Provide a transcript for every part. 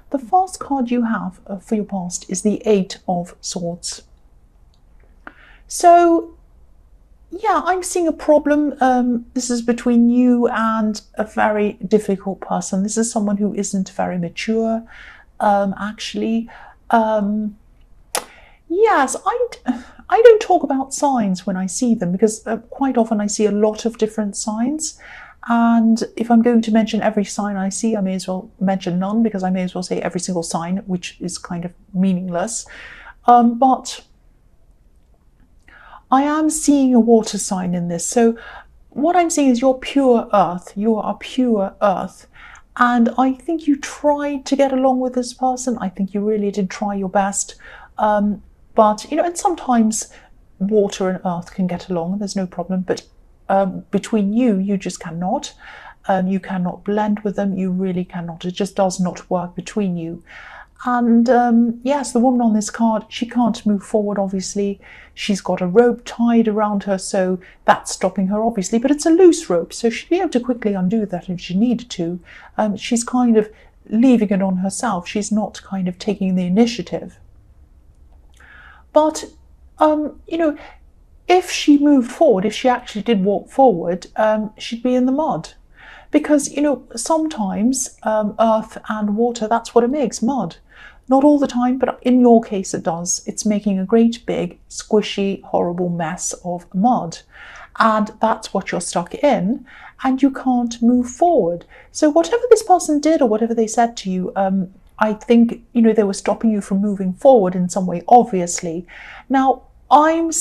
The first card you have for your past is the Eight of Swords. So, yeah, I'm seeing a problem. This is between you and a very difficult person. This is someone who isn't very mature, actually. Yes, I don't talk about signs when I see them, because quite often I see a lot of different signs. And if I'm going to mention every sign I see, I may as well mention none, because I may as well say every single sign, which is kind of meaningless. But I am seeing a water sign in this. So what I'm seeing is you're pure earth. You are pure earth. And I think you tried to get along with this person. I think you really did try your best. But, you know, and sometimes water and earth can get along. There's no problem. But between you just cannot. You cannot blend with them. You really cannot. It just does not work between you. And yes, the woman on this card, she can't move forward, obviously. She's got a rope tied around her, so that's stopping her, obviously. But it's a loose rope, so she'd be able to quickly undo that if she needed to. She's kind of leaving it on herself. She's not kind of taking the initiative. But, you know, if she moved forward, if she actually did walk forward, she'd be in the mud. Because, you know, sometimes earth and water, that's what it makes, mud. Not all the time, but in your case it does. It's making a great big, squishy, horrible mess of mud. And that's what you're stuck in, and you can't move forward. So whatever this person did or whatever they said to you, I think, you know, they were stopping you from moving forward in some way, obviously. Now, I'm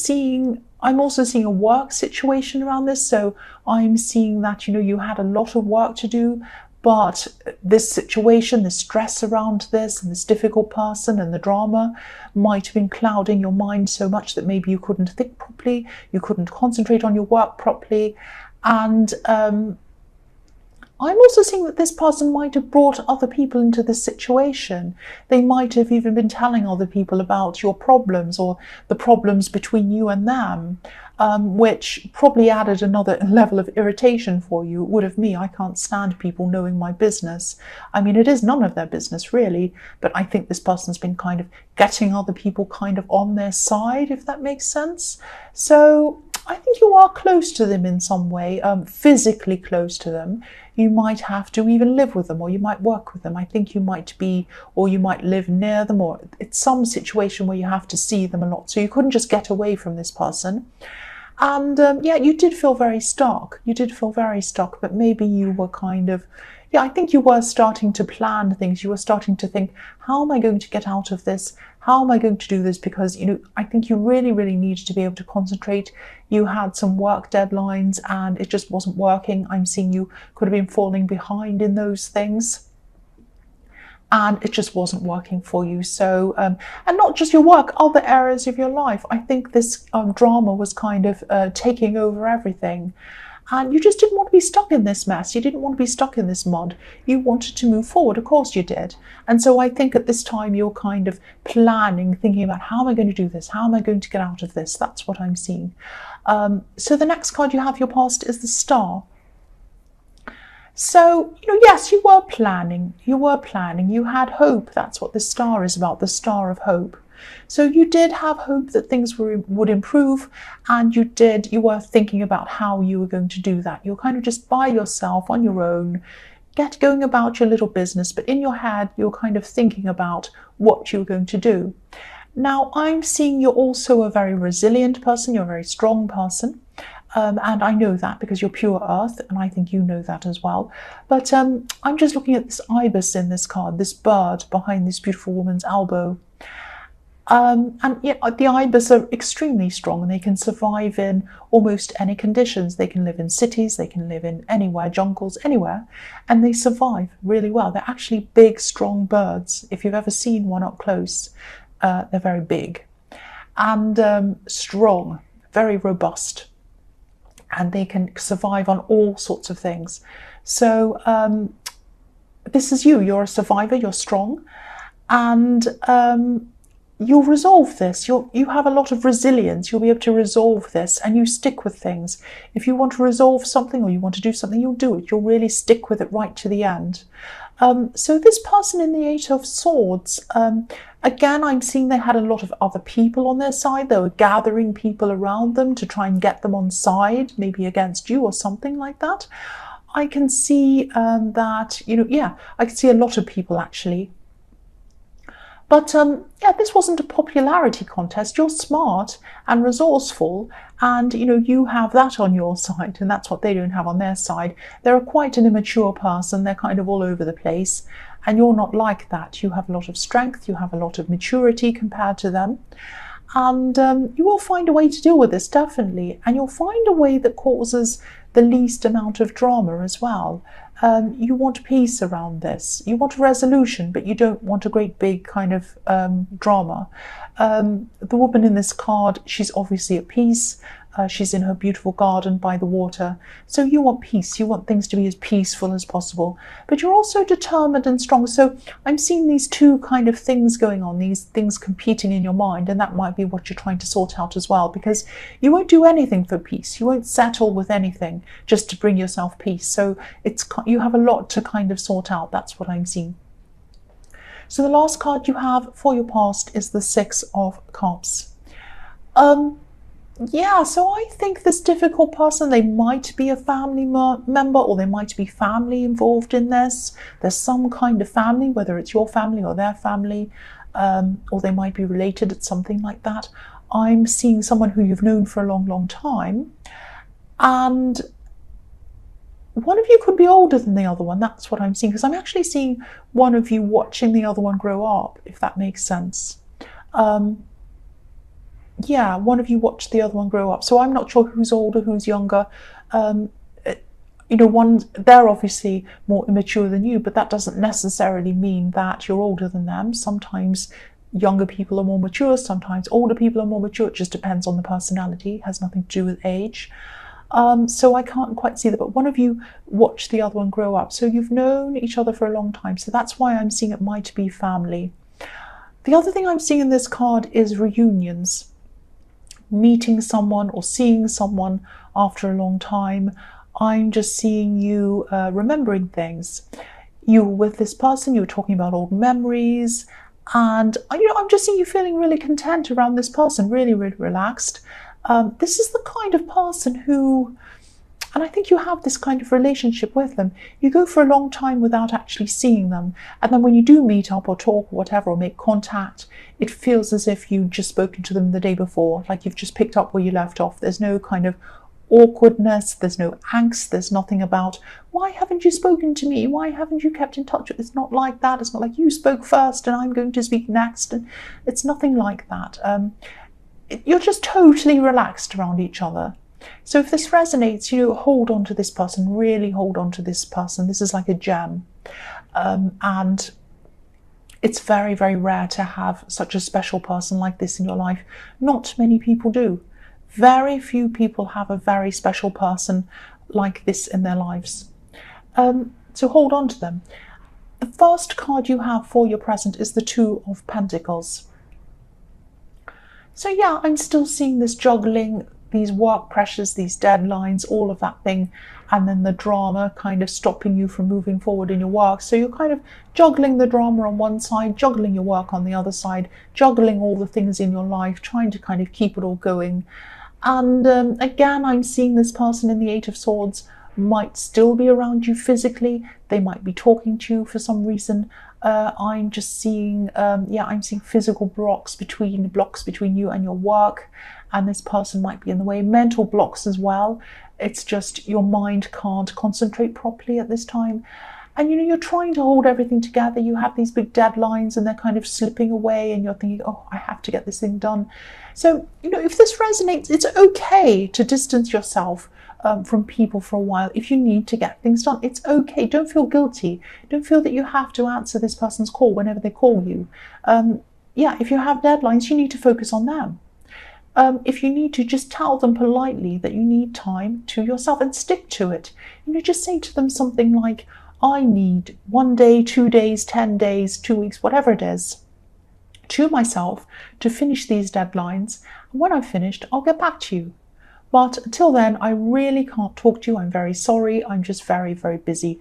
also seeing a work situation around this. So I'm seeing that, you know, you had a lot of work to do, but this situation, the stress around this and this difficult person and the drama might have been clouding your mind so much that maybe you couldn't think properly, you couldn't concentrate on your work properly. And I'm also seeing that this person might have brought other people into this situation. They might have even been telling other people about your problems or the problems between you and them, which probably added another level of irritation for you. It would have me. I can't stand people knowing my business. I mean, it is none of their business, really, but I think this person's been kind of getting other people kind of on their side, if that makes sense. So I think you are close to them in some way, physically close to them. You might have to even live with them, or you might work with them. I think you might be, or you might live near them, or it's some situation where you have to see them a lot. So you couldn't just get away from this person. And yeah, you did feel very stuck. You did feel very stuck, but maybe you were kind of, yeah, I think you were starting to plan things. You were starting to think, how am I going to get out of this? How am I going to do this? Because, you know, I think you really, really needed to be able to concentrate. You had some work deadlines and it just wasn't working. I'm seeing you could have been falling behind in those things. And it just wasn't working for you. So, and not just your work, other areas of your life. I think this drama was kind of taking over everything. And you just didn't want to be stuck in this mess. You didn't want to be stuck in this mud. You wanted to move forward. Of course you did. And so I think at this time you're kind of planning, thinking about, how am I going to do this? How am I going to get out of this? That's what I'm seeing. So the next card you have, your past, is the Star. So, you know, yes, you were planning. You were planning. You had hope. That's what the Star is about, the Star of hope. So you did have hope that things would improve, and you were thinking about how you were going to do that. You're kind of just by yourself, on your own, going about your little business, but in your head, you're kind of thinking about what you're going to do. Now, I'm seeing you're also a very resilient person. You're a very strong person. And I know that because you're pure earth, and I think you know that as well. But I'm just looking at this ibis in this card, this bird behind this beautiful woman's elbow. And yeah, the ibis are extremely strong, and they can survive in almost any conditions. They can live in cities, they can live in anywhere, jungles, anywhere, and they survive really well. They're actually big, strong birds. If you've ever seen one up close, they're very big and strong, very robust, and they can survive on all sorts of things. So this is you. You're a survivor, you're strong, and you'll resolve this. You have a lot of resilience. You'll be able to resolve this, and you stick with things. If you want to resolve something or you want to do something, you'll do it. You'll really stick with it right to the end. So this person in the Eight of Swords, again, I'm seeing they had a lot of other people on their side. They were gathering people around them to try and get them on side, maybe against you or something like that. I can see that, I can see a lot of people actually. But this wasn't a popularity contest. You're smart and resourceful, and you have that on your side, and that's what they don't have on their side. They're quite an immature person. They're kind of all over the place, and you're not like that. You have a lot of strength. You have a lot of maturity compared to them, and you will find a way to deal with this, definitely, and you'll find a way that causes the least amount of drama as well. You want peace around this. You want a resolution, but you don't want a great big kind of drama. The woman in this card, she's obviously at peace. She's in her beautiful garden by the water. So you want peace. You want things to be as peaceful as possible. But you're also determined and strong. So I'm seeing these two kind of things going on, these things competing in your mind. And that might be what you're trying to sort out as well, because you won't do anything for peace. You won't settle with anything just to bring yourself peace. So you have a lot to kind of sort out. That's what I'm seeing. So the last card you have for your past is the Six of Cups. Yeah, so I think this difficult person, they might be a family member, or they might be family involved in this. There's some kind of family, whether it's your family or their family, or they might be related at something like that. I'm seeing someone who you've known for a long, long time, and one of you could be older than the other one. That's what I'm seeing, because I'm actually seeing one of you watching the other one grow up, if that makes sense. Yeah, one of you watched the other one grow up. So I'm not sure who's older, who's younger. They're obviously more immature than you, but that doesn't necessarily mean that you're older than them. Sometimes younger people are more mature, sometimes older people are more mature. It just depends on the personality. It has nothing to do with age. So I can't quite see that, but one of you watched the other one grow up. So you've known each other for a long time. So that's why I'm seeing it might be family. The other thing I'm seeing in this card is reunions. Meeting someone or seeing someone after a long time. I'm just seeing you remembering things. You were with this person, you were talking about old memories, and I'm just seeing you feeling really content around this person, really, really relaxed. This is the kind of person who, and I think you have this kind of relationship with them. You go for a long time without actually seeing them. And then when you do meet up or talk or whatever, or make contact, it feels as if you've just spoken to them the day before, like you've just picked up where you left off. There's no kind of awkwardness, there's no angst, there's nothing about, why haven't you spoken to me? Why haven't you kept in touch? It's not like that. It's not like you spoke first and I'm going to speak next. And it's nothing like that. You're just totally relaxed around each other. So if this resonates, hold on to this person, really hold on to this person. This is like a gem. And it's very, very rare to have such a special person like this in your life. Not many people do. Very few people have a very special person like this in their lives. So hold on to them. The first card you have for your present is the Two of Pentacles. So yeah, I'm still seeing this juggling, these work pressures, these deadlines, all of that thing, and then the drama kind of stopping you from moving forward in your work. So you're kind of juggling the drama on one side, juggling your work on the other side, juggling all the things in your life, trying to kind of keep it all going. And again, I'm seeing this person in the Eight of Swords might still be around you physically. They might be talking to you for some reason. I'm just seeing, I'm seeing physical blocks between you and your work, and this person might be in the way. Mental blocks as well. It's just your mind can't concentrate properly at this time. And you're trying to hold everything together. You have these big deadlines and they're kind of slipping away, and you're thinking, oh, I have to get this thing done. So, if this resonates, it's okay to distance yourself from people for a while if you need to get things done. It's okay. Don't feel guilty. Don't feel that you have to answer this person's call whenever they call you. If you have deadlines, you need to focus on them. If you need to, just tell them politely that you need time to yourself and stick to it. Just say to them something like, I need 1 day, 2 days, 10 days, 2 weeks, whatever it is, to myself to finish these deadlines. And when I've finished, I'll get back to you. But until then, I really can't talk to you. I'm very sorry. I'm just very, very busy.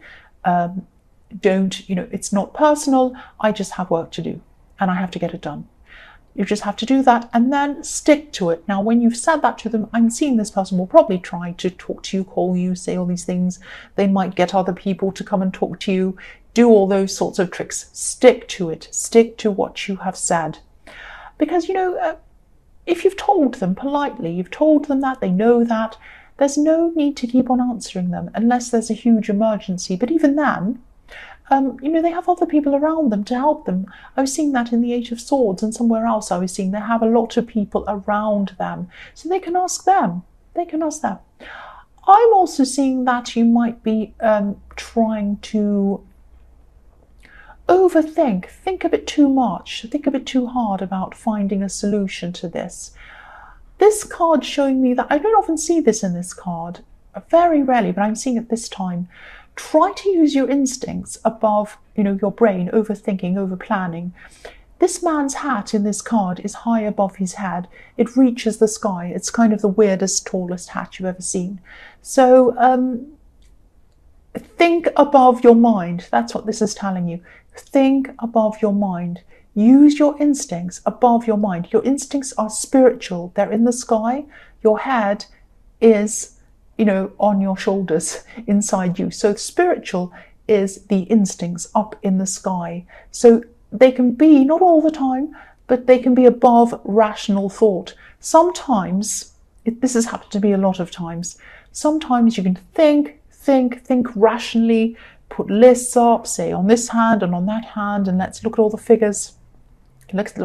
Don't, it's not personal. I just have work to do and I have to get it done. You just have to do that and then stick to it. Now, when you've said that to them, I'm seeing this person will probably try to talk to you, call you, say all these things. They might get other people to come and talk to you, do all those sorts of tricks. Stick to it. Stick to what you have said. Because, if you've told them politely, you've told them that, they know that, there's no need to keep on answering them unless there's a huge emergency. But even then, they have other people around them to help them. I was seeing that in the Eight of Swords, and somewhere else I was seeing they have a lot of people around them. So they can ask them. I'm also seeing that you might be trying to overthink, think a bit too much, think a bit too hard about finding a solution to this. This card showing me that, I don't often see this in this card, very rarely, but I'm seeing it this time. Try to use your instincts above, your brain, overthinking, over-planning. This man's hat in this card is high above his head. It reaches the sky. It's kind of the weirdest, tallest hat you've ever seen. So think above your mind. That's what this is telling you. Think above your mind. Use your instincts above your mind. Your instincts are spiritual. They're in the sky. Your head is on your shoulders inside you. So spiritual is the instincts up in the sky. So they can be, not all the time, but they can be above rational thought. Sometimes, this has happened to me a lot of times, sometimes you can think rationally, put lists up, say on this hand and on that hand, and let's look at all the figures. Let's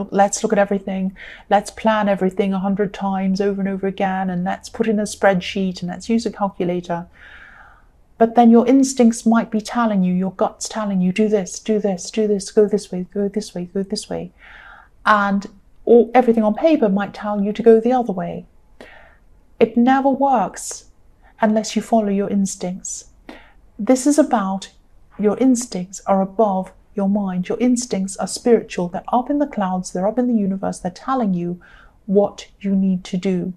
look at everything. Let's plan everything 100 times over and over again, and let's put in a spreadsheet and let's use a calculator. But then your instincts might be telling you, your gut's telling you, do this, go this way, go this way. And everything on paper might tell you to go the other way. It never works unless you follow your instincts. This is about your instincts are above your mind. Your instincts are spiritual. They're up in the clouds. They're up in the universe. They're telling you what you need to do.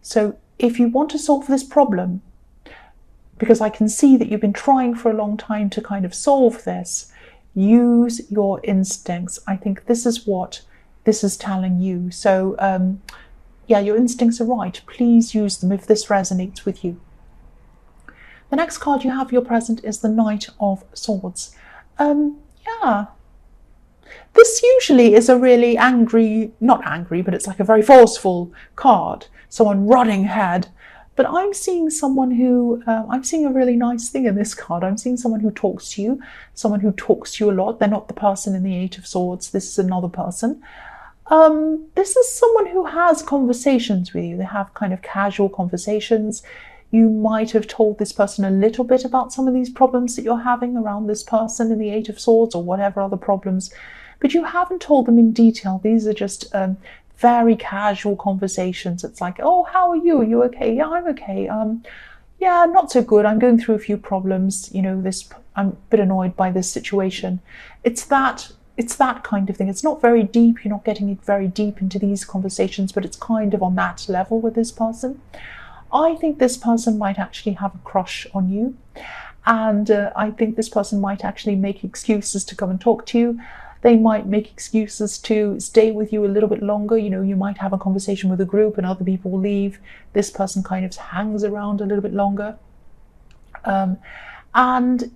So if you want to solve this problem, because I can see that you've been trying for a long time to kind of solve this, use your instincts. I think this is what this is telling you. So your instincts are right. Please use them if this resonates with you. The next card you have for your present is the Knight of Swords. This usually is a really not angry, but it's like a very forceful card. Someone running ahead. But I'm seeing someone who, I'm seeing a really nice thing in this card. I'm seeing someone who talks to you a lot. They're not the person in the Eight of Swords. This is another person. This is someone who has conversations with you. They have kind of casual conversations. You might have told this person a little bit about some of these problems that you're having around this person in the Eight of Swords or whatever other problems, but you haven't told them in detail. These are just very casual conversations. It's like, oh, how are you? Are you okay? Yeah, I'm okay. Yeah, not so good. I'm going through a few problems. I'm a bit annoyed by this situation. It's that kind of thing. It's not very deep. You're not getting it very deep into these conversations, but it's kind of on that level with this person. I think this person might actually have a crush on you, and I think this person might actually make excuses to come and talk to you. They might make excuses to stay with you a little bit longer. You might have a conversation with a group and other people will leave. This person kind of hangs around a little bit longer. And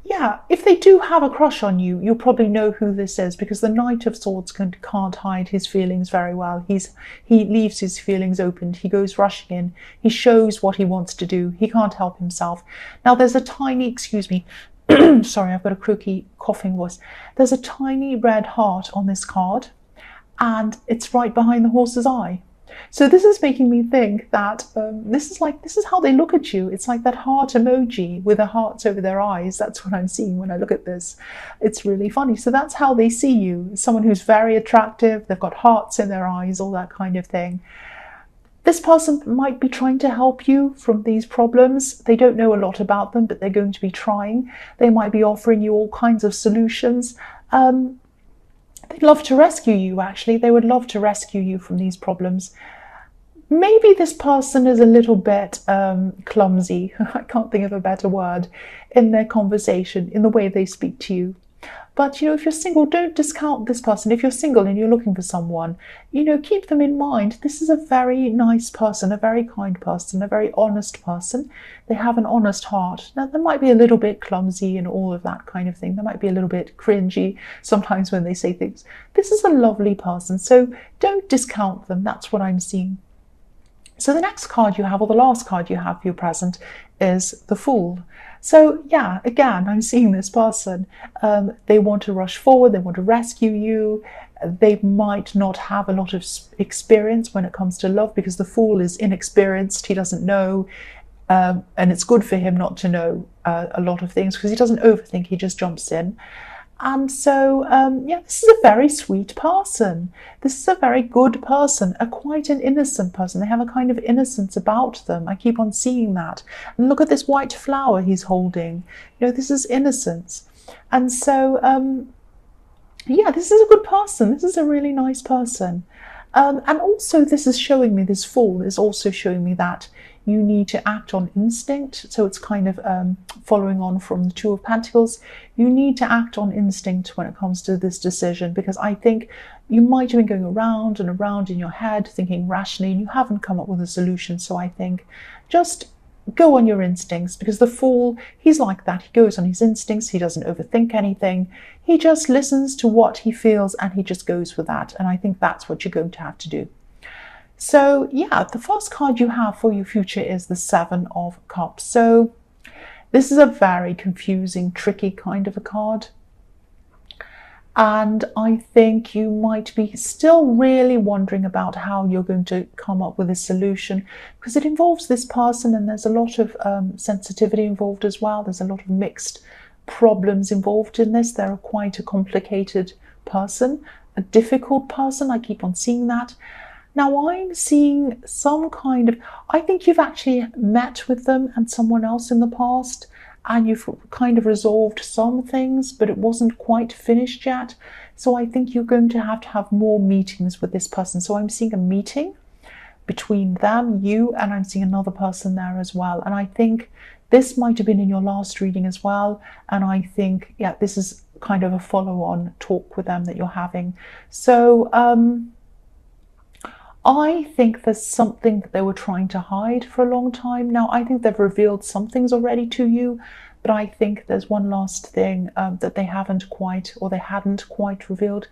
yeah, if they do have a crush on you, you'll probably know who this is, because the Knight of Swords can't hide his feelings very well. He leaves his feelings open. He goes rushing in. He shows what he wants to do. He can't help himself. Now, there's a tiny, excuse me, sorry, I've got a croaky coughing voice. There's a tiny red heart on this card, and it's right behind the horse's eye. So this is making me think that this is how they look at you. It's like that heart emoji with the hearts over their eyes. That's what I'm seeing when I look at this. It's really funny. So that's how they see you. Someone who's very attractive. They've got hearts in their eyes, all that kind of thing. This person might be trying to help you from these problems. They don't know a lot about them, but they're going to be trying. They might be offering you all kinds of solutions. They'd love to rescue you, actually. They would love to rescue you from these problems. maybe this person is a little bit clumsy, I can't think of a better word, in their conversation, in the way they speak to you. But, you know, if you're single, don't discount this person. If you're single and you're looking for someone, you know, keep them in mind. This is a very nice person, a very kind person, a very honest person. They have an honest heart. Now, they might be a little bit clumsy and all of that kind of thing. They might be a little bit cringy sometimes when they say things. This is a lovely person, so don't discount them. That's what I'm seeing. So the next card you have, or the last card you have for your present, is the Fool. So yeah, again, I'm seeing this person. They want to rush forward, they want to rescue you. They might not have a lot of experience when it comes to love, because the Fool is inexperienced, he doesn't know. And it's good for him not to know a lot of things, because he doesn't overthink, he just jumps in. And so, yeah, this is a very sweet person. This is a very good person, quite an innocent person. They have a kind of innocence about them. I keep on seeing that. And look at this white flower he's holding. You know, this is innocence. And so, yeah, this is a good person. This is a really nice person. And also this is showing me, this Fool is also showing me that you need to act on instinct. So it's kind of following on from the Two of Pentacles. You need to act on instinct when it comes to this decision, because I think you might have been going around and around in your head thinking rationally and you haven't come up with a solution. So I think just go on your instincts, because the Fool, he's like that. He goes on his instincts. He doesn't overthink anything. He just listens to what he feels and he just goes with that. And I think that's what you're going to have to do. So yeah, the first card you have for your future is the Seven of Cups. So this is a very confusing, tricky kind of a card. And I think you might be still really wondering about how you're going to come up with a solution, because it involves this person and there's a lot of sensitivity involved as well. There's a lot of mixed problems involved in this. They're quite a complicated person, a difficult person. I keep on seeing that. Now I'm seeing some kind of, I think you've actually met with them and someone else in the past, and you've kind of resolved some things, but it wasn't quite finished yet. So I think you're going to have more meetings with this person. So I'm seeing a meeting between them, you, and I'm seeing another person there as well. And I think this might have been in your last reading as well. And I think, yeah, this is kind of a follow-on talk with them that you're having. So I think there's something that they were trying to hide for a long time. Now, I think they've revealed some things already to you, but I think there's one last thing that they haven't quite, or they hadn't quite revealed.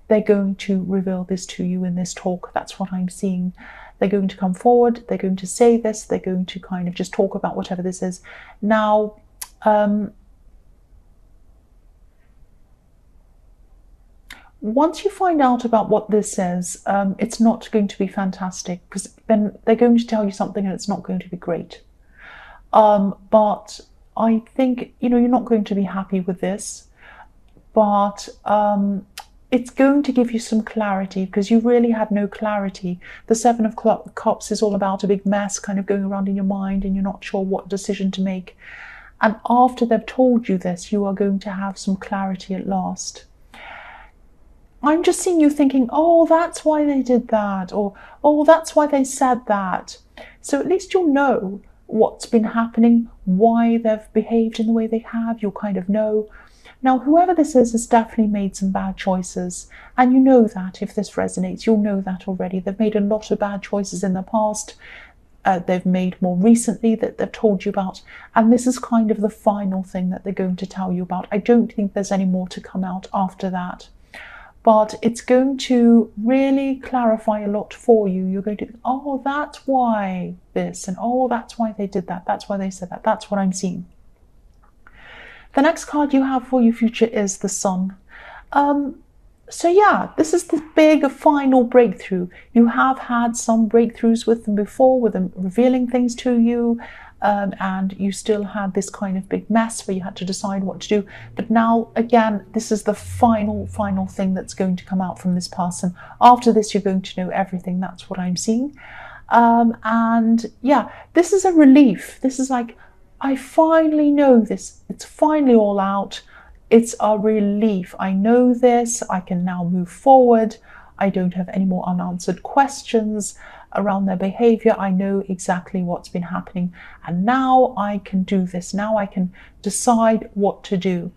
They're going to reveal this to you in this talk. That's what I'm seeing. They're going to come forward. They're going to say this. They're going to kind of just talk about whatever this is. Now, once you find out about what this is, it's not going to be fantastic, because then they're going to tell you something and it's not going to be great. But I think, you know, you're not going to be happy with this, but it's going to give you some clarity, because you really had no clarity. The Seven of Cups is all about a big mess kind of going around in your mind, and you're not sure what decision to make. And after they've told you this, you are going to have some clarity at last. I'm just seeing you thinking, oh, that's why they did that, or oh, that's why they said that. So at least you'll know what's been happening, why they've behaved in the way they have. You'll kind of know. Now, whoever this is has definitely made some bad choices. And you know that. If this resonates, you'll know that already. They've made a lot of bad choices in the past. They've made more recently that they've told you about. And this is kind of the final thing that they're going to tell you about. I don't think there's any more to come out after that. But it's going to really clarify a lot for you. You're going to think, oh, that's why this, and oh, that's why they did that. That's why they said that. That's what I'm seeing. The next card you have for your future is the Sun. So yeah, this is the big final breakthrough. You have had some breakthroughs with them before, with them revealing things to you. And you still had this kind of big mess where you had to decide what to do. But now, again, this is the final thing that's going to come out from this person. After this, you're going to know everything. That's what I'm seeing. And yeah, this is a relief. This is like, I finally know this. It's finally all out. It's a relief. I know this. I can now move forward. I don't have any more unanswered questions. around their behavior. I know exactly what's been happening, and now I can do this. Now I can decide what to do.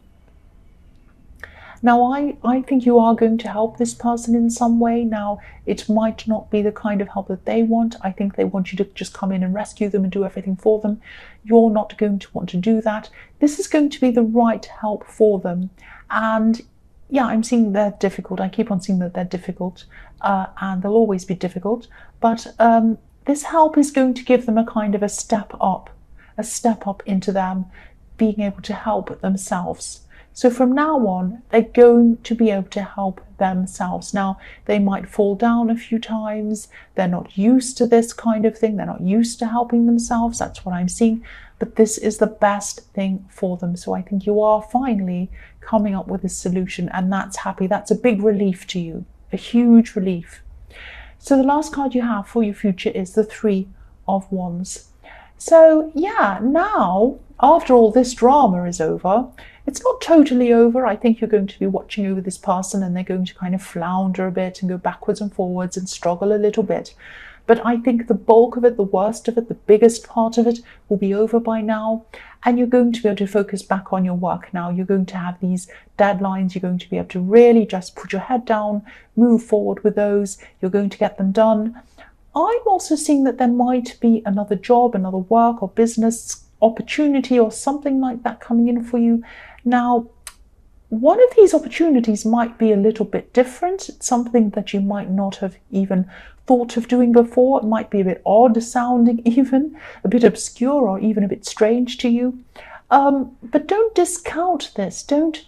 Now, I think you are going to help this person in some way. Now, it might not be the kind of help that they want. I think they want you to just come in and rescue them and do everything for them. You're not going to want to do that. This is going to be the right help for them. And yeah, I'm seeing they're difficult. I keep on seeing that they're difficult, and they'll always be difficult. But this help is going to give them a kind of a step up into them being able to help themselves. So from now on, they're going to be able to help themselves. Now, they might fall down a few times. They're not used to this kind of thing. They're not used to helping themselves. That's what I'm seeing. But this is the best thing for them. So I think you are finally coming up with a solution, and that's happy. That's a big relief to you, a huge relief. So the last card you have for your future is the Three of Wands. So yeah, now, after all this drama is over, it's not totally over. I think you're going to be watching over this person, and they're going to kind of flounder a bit and go backwards and forwards and struggle a little bit. But I think the bulk of it, the worst of it, the biggest part of it will be over by now. And you're going to be able to focus back on your work now. You're going to have these deadlines. You're going to be able to really just put your head down, move forward with those. You're going to get them done. I'm also seeing that there might be another job, another work or business opportunity or something like that coming in for you. Now, one of these opportunities might be a little bit different. It's something that you might not have even thought of doing before. It might be a bit odd sounding, even a bit obscure or even a bit strange to you. But don't discount this. Don't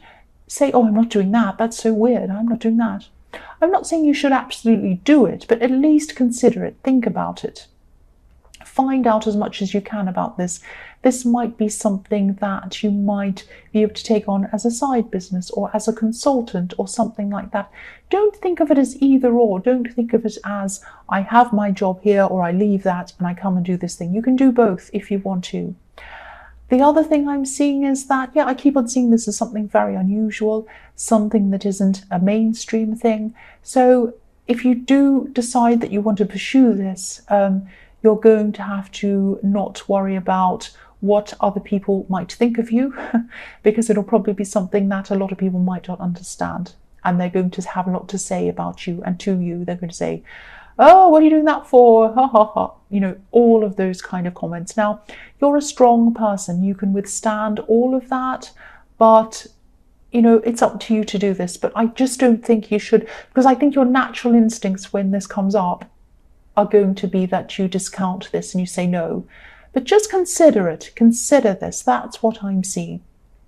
say, oh, I'm not doing that. That's so weird. I'm not doing that. I'm not saying you should absolutely do it, but at least consider it. Think about it. Find out as much as you can about this. This might be something that you might be able to take on as a side business or as a consultant or something like that. Don't think of it as either or. Don't think of it as I have my job here or I leave that and I come and do this thing. You can do both if you want to. The other thing I'm seeing is that, yeah, I keep on seeing this as something very unusual, something that isn't a mainstream thing. So if you do decide that you want to pursue this, you're going to have to not worry about what other people might think of you, because it'll probably be something that a lot of people might not understand. And they're going to have a lot to say about you and to you. They're going to say, oh, what are you doing that for? Ha ha ha. You know, all of those kind of comments. Now, you're a strong person. You can withstand all of that, but you know, it's up to you to do this. But I just don't think you should, because I think your natural instincts when this comes up are going to be that you discount this and you say no. But just consider it. Consider this. That's what I'm seeing.